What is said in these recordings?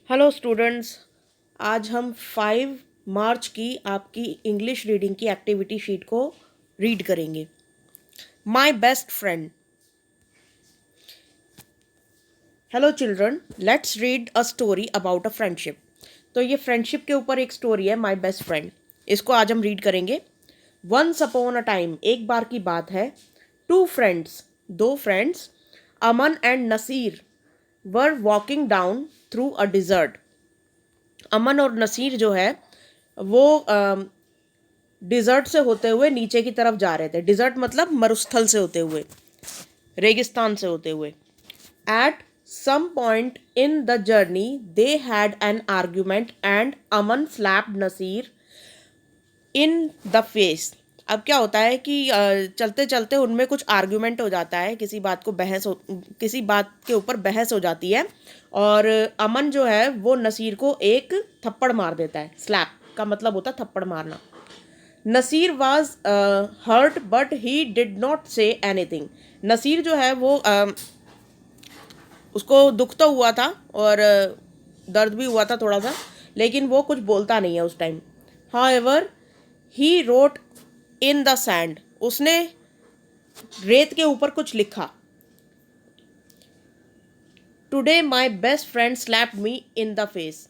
Hello students. आज हम 5 मार्च की आपकी इंग्लिश रीडिंग की एक्टिविटी शीट को रीड करेंगे। My best friend. Hello children, let's read a story about a friendship. तो ये फ्रेंडशिप के ऊपर एक स्टोरी है, माई बेस्ट फ्रेंड। इसको आज हम रीड करेंगे। वंस अपॉन अ टाइम, एक बार की बात है। 2 friends, 2 friends, Aman and Naseer were walking down through a desert. Aman और नसीर जो है वो डिजर्ट से होते हुए नीचे की तरफ जा रहे थे। डिजर्ट मतलब मरुस्थल से होते हुए, रेगिस्तान से होते हुए। At some point in the journey they had an argument and Aman slapped Naseer in the face. अब क्या होता है कि चलते चलते उनमें कुछ आर्ग्यूमेंट हो जाता है, किसी बात के ऊपर बहस हो जाती है और अमन जो है वो नसीर को एक थप्पड़ मार देता है। स्लैप का मतलब होता है थप्पड़ मारना। Naseer was hurt but he did not say anything. Naseer जो है वो उसको दुख तो हुआ था और दर्द भी हुआ था थोड़ा सा, लेकिन वो कुछ बोलता नहीं है उस time. However he wrote in the sand, उसने रेत के ऊपर कुछ लिखा। Today my best friend slapped me in the face.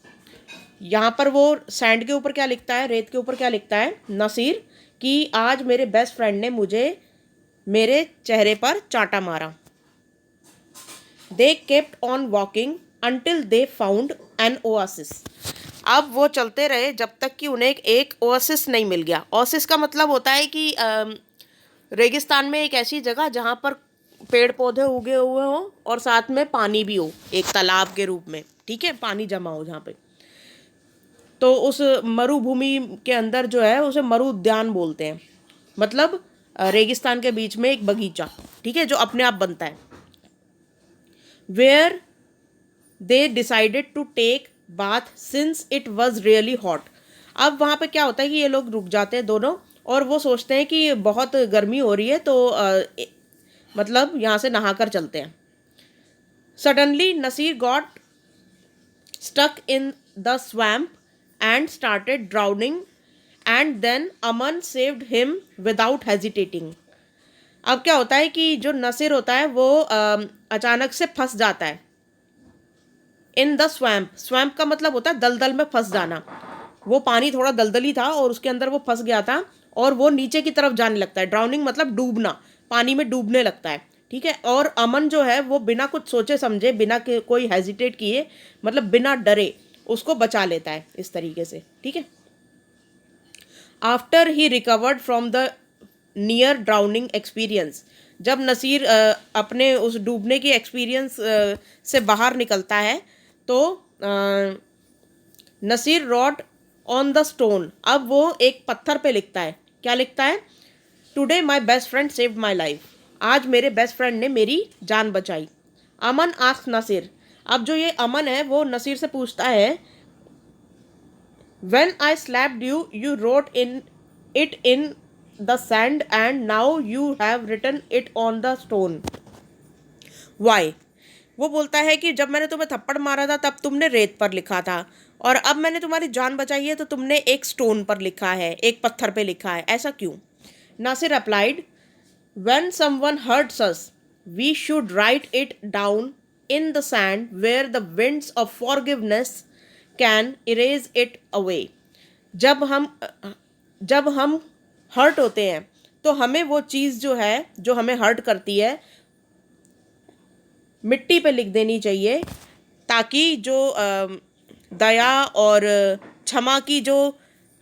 यहाँ पर वो सैंड के ऊपर क्या लिखता है, रेत के ऊपर क्या लिखता है नसीर, कि आज मेरे बेस्ट फ्रेंड ने मुझे मेरे चेहरे पर चांटा मारा। They kept on walking until they found an oasis. अब वो चलते रहे जब तक कि उन्हें एक ओआसिस नहीं मिल गया। ओआसिस का मतलब होता है कि रेगिस्तान में एक ऐसी जगह जहाँ पर पेड़ पौधे उगे हुए हों और साथ में पानी भी हो, एक तालाब के रूप में, ठीक है, पानी जमा हो जहाँ पे। तो उस मरुभूमि के अंदर जो है उसे मरु उद्यान बोलते हैं। मतलब रेगिस्तान के बीच में एक बगीचा, ठीक है, जो अपने आप बनता है। Where they decided to take bath since it was really hot. अब वहाँ पे क्या होता है कि ये लोग रुक जाते हैं दोनों और वो सोचते हैं कि बहुत गर्मी हो रही है तो मतलब यहाँ से नहा कर चलते हैं। Suddenly Naseer got stuck in the swamp and started drowning, and then Aman saved him without hesitating. अब क्या होता है कि जो नसीर होता है वो अचानक से फंस जाता है। इन द स्वैम्प, स्वैम्प का मतलब होता है दलदल में फंस जाना। वो पानी थोड़ा दलदली था और उसके अंदर वो फंस गया था और वो नीचे की तरफ जाने लगता है। ड्राउनिंग मतलब डूबना, पानी में डूबने लगता है, ठीक है। और अमन जो है वो बिना कुछ सोचे समझे, बिना कोई हेजिटेट किए, मतलब बिना डरे उसको बचा लेता है इस तरीके से, ठीक है। After he recovered from the near drowning experience, जब नसीर अपने उस डूबने की एक्सपीरियंस से बाहर निकलता है तो Naseer wrote on the stone, अब वो एक पत्थर पे लिखता है। क्या लिखता है? Today my best friend saved my life, आज मेरे बेस्ट फ्रेंड ने मेरी जान बचाई। अमन आस्क नसीर, अब जो ये अमन है वो नसीर से पूछता है, When I slapped you, you wrote it in the sand and now you have written it on the stone. Why? वो बोलता है कि जब मैंने तुम्हें थप्पड़ मारा था तब तुमने रेत पर लिखा था और अब मैंने तुम्हारी जान बचाई है तो तुमने एक स्टोन पर लिखा है, एक पत्थर पे लिखा है, ऐसा क्यों? Nasir replied, When someone hurts us, we should write it down in the sand where the winds of forgiveness can erase it away. जब हम हर्ट होते हैं तो हमें वो चीज़ जो है, जो हमें हर्ट करती है, मिट्टी पे लिख देनी चाहिए ताकि जो दया और क्षमा की जो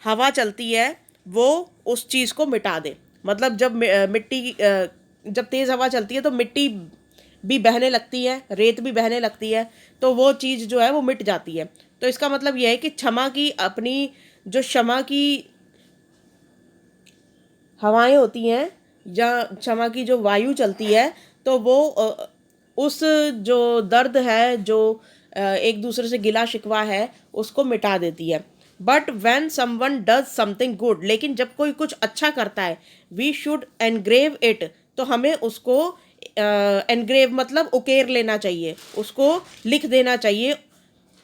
हवा चलती है वो उस चीज़ को मिटा दे। मतलब जब तेज़ हवा चलती है तो मिट्टी भी बहने लगती है, रेत भी बहने लगती है, तो वो चीज़ जो है वो मिट जाती है। तो इसका मतलब यह है कि क्षमा की हवाएं होती हैं या क्षमा की जो वायु चलती है तो वो उस जो दर्द है, जो एक दूसरे से गिला शिकवा है, उसको मिटा देती है। But when someone does something good, लेकिन जब कोई कुछ अच्छा करता है, वी शुड एनग्रेव इट, तो हमें उसको एनग्रेव मतलब उकेर लेना चाहिए, उसको लिख देना चाहिए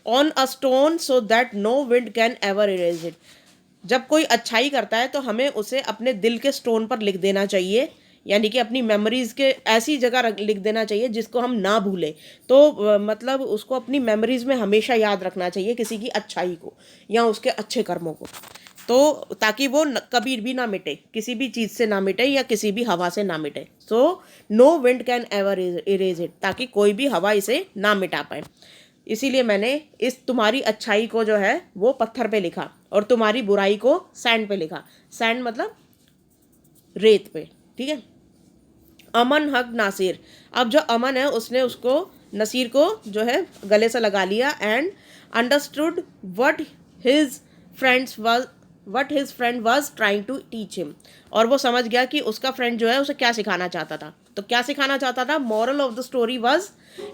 on a stone so that no wind can ever erase it. जब कोई अच्छाई करता है तो हमें उसे अपने दिल के स्टोन पर लिख देना चाहिए, यानी कि अपनी मेमोरीज के ऐसी जगह लिख देना चाहिए जिसको हम ना भूलें। तो मतलब उसको अपनी मेमोरीज में हमेशा याद रखना चाहिए, किसी की अच्छाई को या उसके अच्छे कर्मों को, तो ताकि वो कभी भी ना मिटे, किसी भी चीज़ से ना मिटे या किसी भी हवा से ना मिटे। So no wind can ever erase it, ताकि कोई भी हवा इसे ना मिटा पाए। इसीलिए मैंने इस तुम्हारी अच्छाई को जो है वो पत्थर पे लिखा और तुम्हारी बुराई को सैंड पे लिखा। सैंड मतलब रेत पे, ठीक है। अमन हक नासिर। अब जो अमन है उसने उसको नसीर को जो है गले से लगा लिया and understood his friends was what his friend was trying to teach him. और वो समझ गया कि उसका फ्रेंड जो है उसे क्या सिखाना चाहता था। तो क्या सिखाना चाहता था? Moral of the story was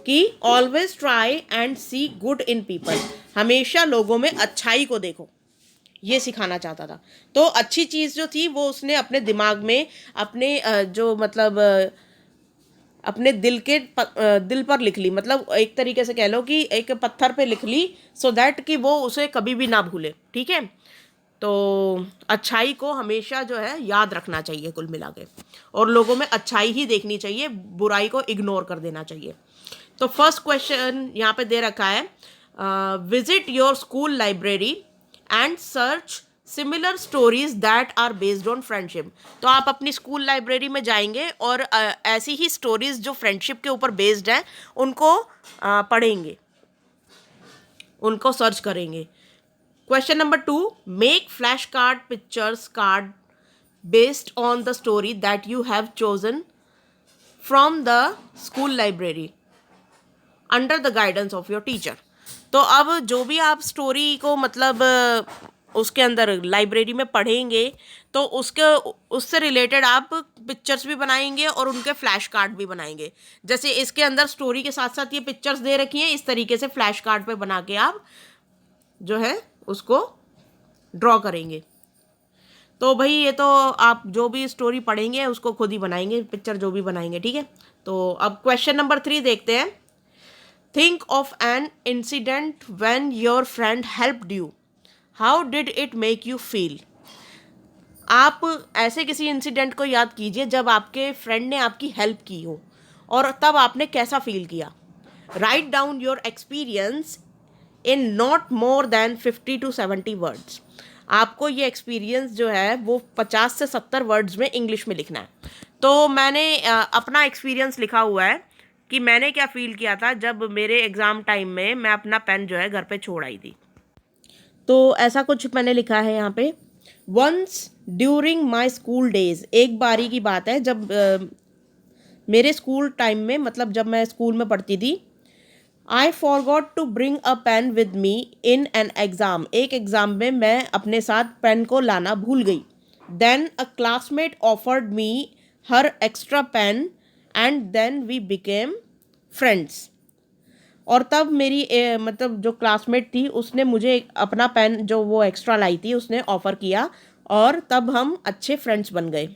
कि always try and see good in people, हमेशा लोगों में अच्छाई को देखो, ये सिखाना चाहता था। तो अच्छी चीज़ जो थी वो उसने अपने दिमाग में, अपने जो मतलब अपने दिल पर लिख ली, मतलब एक तरीके से कह लो कि एक पत्थर पे लिख ली, सो दैट कि वो उसे कभी भी ना भूले, ठीक है। तो अच्छाई को हमेशा जो है याद रखना चाहिए कुल मिला के, और लोगों में अच्छाई ही देखनी चाहिए, बुराई को इग्नोर कर देना चाहिए। तो फर्स्ट क्वेश्चन यहाँ पे दे रखा है, visit your school library and search similar stories that are based on friendship. तो आप अपनी स्कूल लाइब्रेरी में जाएंगे और ऐसी ही स्टोरीज जो फ्रेंडशिप के ऊपर बेस्ड हैं उनको पढ़ेंगे, उनको सर्च करेंगे। Question number 2, make flash card pictures card based on the story that you have chosen from the school library under the guidance of your teacher. तो अब जो भी आप स्टोरी को मतलब उसके अंदर लाइब्रेरी में पढ़ेंगे तो उससे रिलेटेड आप पिक्चर्स भी बनाएंगे और उनके फ्लैश कार्ड भी बनाएंगे। जैसे इसके अंदर स्टोरी के साथ साथ ये पिक्चर्स दे रखी हैं, इस तरीके से फ्लैश कार्ड पे बना के आप जो है उसको ड्रॉ करेंगे। तो भाई ये तो आप जो भी स्टोरी पढ़ेंगे उसको खुद ही बनाएंगे, पिक्चर जो भी बनाएंगे, ठीक है। तो अब क्वेश्चन नंबर 3 देखते हैं। Think of an incident when your friend helped you, how did it make you feel. आप ऐसे किसी इंसिडेंट को याद कीजिए जब आपके फ्रेंड ने आपकी हेल्प की हो और तब आपने कैसा फील किया। Write down your experience in not more than 50 to 70 words. आपको ये एक्सपीरियंस जो है वो 50 से 70 वर्ड्स में इंग्लिश में लिखना है। तो मैंने अपना एक्सपीरियंस लिखा हुआ है कि मैंने क्या फ़ील किया था जब मेरे एग्ज़ाम टाइम में मैं अपना पेन जो है घर पे छोड़ आई थी। तो ऐसा कुछ मैंने लिखा है यहाँ पे। Once during my school days, एक बारी की बात है जब मेरे स्कूल टाइम में, मतलब जब मैं स्कूल में पढ़ती थी, I forgot to bring a pen with me in an exam. एक एग्ज़ाम में मैं अपने साथ पेन को लाना भूल गई। Then a classmate offered me her extra pen and then we became friends. और तब मेरी मतलब जो क्लासमेट थी उसने मुझे अपना पेन जो वो एक्स्ट्रा लाई थी उसने ऑफ़र किया और तब हम अच्छे फ्रेंड्स बन गए।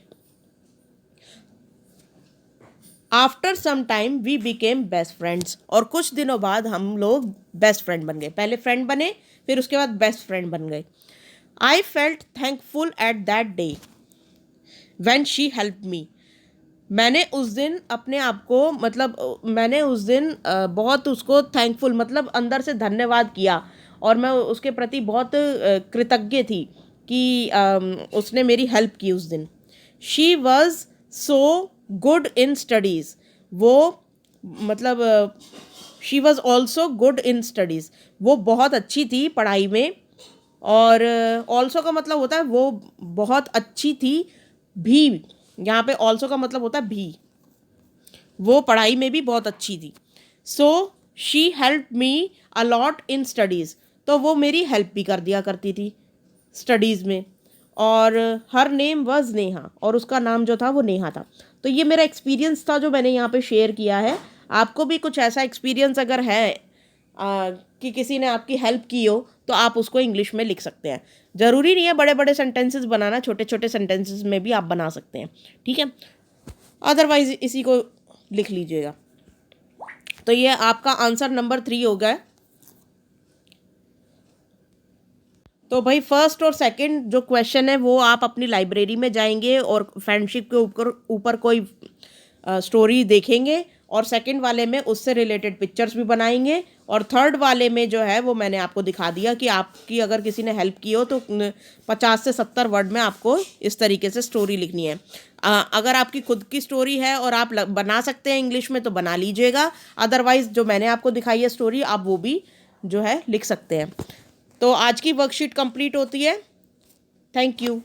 After some time we became best friends, और कुछ दिनों बाद हम लोग बेस्ट फ्रेंड बन गए। पहले फ्रेंड बने, फिर उसके बाद बेस्ट फ्रेंड बन गए। I felt thankful at that day when she help me. मैंने उस दिन अपने आप को मतलब मैंने उस दिन बहुत उसको थैंकफुल मतलब अंदर से धन्यवाद किया और मैं उसके प्रति बहुत कृतज्ञ थी कि उसने मेरी हेल्प की उस दिन। She was so good in studies, वो मतलब she was also good in studies, वो बहुत अच्छी थी पढ़ाई में। और ऑल्सो का मतलब होता है वो बहुत अच्छी थी भी, यहाँ पे ऑल्सो का मतलब होता है भी, वो पढ़ाई में भी बहुत अच्छी थी। So she help me a lot in studies, तो वो मेरी हेल्प भी कर दिया करती थी स्टडीज़ में। और हर नेम वॉज नेहा, और उसका नाम जो था वो नेहा था। तो ये मेरा एक्सपीरियंस था जो मैंने यहाँ पे शेयर किया है। आपको भी कुछ ऐसा एक्सपीरियंस अगर है कि किसी ने आपकी हेल्प की हो तो आप उसको इंग्लिश में लिख सकते हैं। ज़रूरी नहीं है बड़े बड़े सेंटेंसेस बनाना, छोटे छोटे सेंटेंसेस में भी आप बना सकते हैं, ठीक है। अदरवाइज इसी को लिख लीजिएगा। तो ये आपका आंसर नंबर 3 हो गया। तो भाई फर्स्ट और सेकंड जो क्वेश्चन है वो आप अपनी लाइब्रेरी में जाएंगे और फ्रेंडशिप के ऊपर ऊपर कोई स्टोरी देखेंगे, और सेकंड वाले में उससे रिलेटेड पिक्चर्स भी बनाएंगे, और थर्ड वाले में जो है वो मैंने आपको दिखा दिया कि आपकी अगर किसी ने हेल्प की हो तो 50 से 70 वर्ड में आपको इस तरीके से स्टोरी लिखनी है। अगर आपकी खुद की स्टोरी है और आप बना सकते हैं इंग्लिश में तो बना लीजिएगा, अदरवाइज जो मैंने आपको दिखाई है स्टोरी आप वो भी जो है लिख सकते हैं। तो आज की वर्कशीट कंप्लीट होती है। Thank you.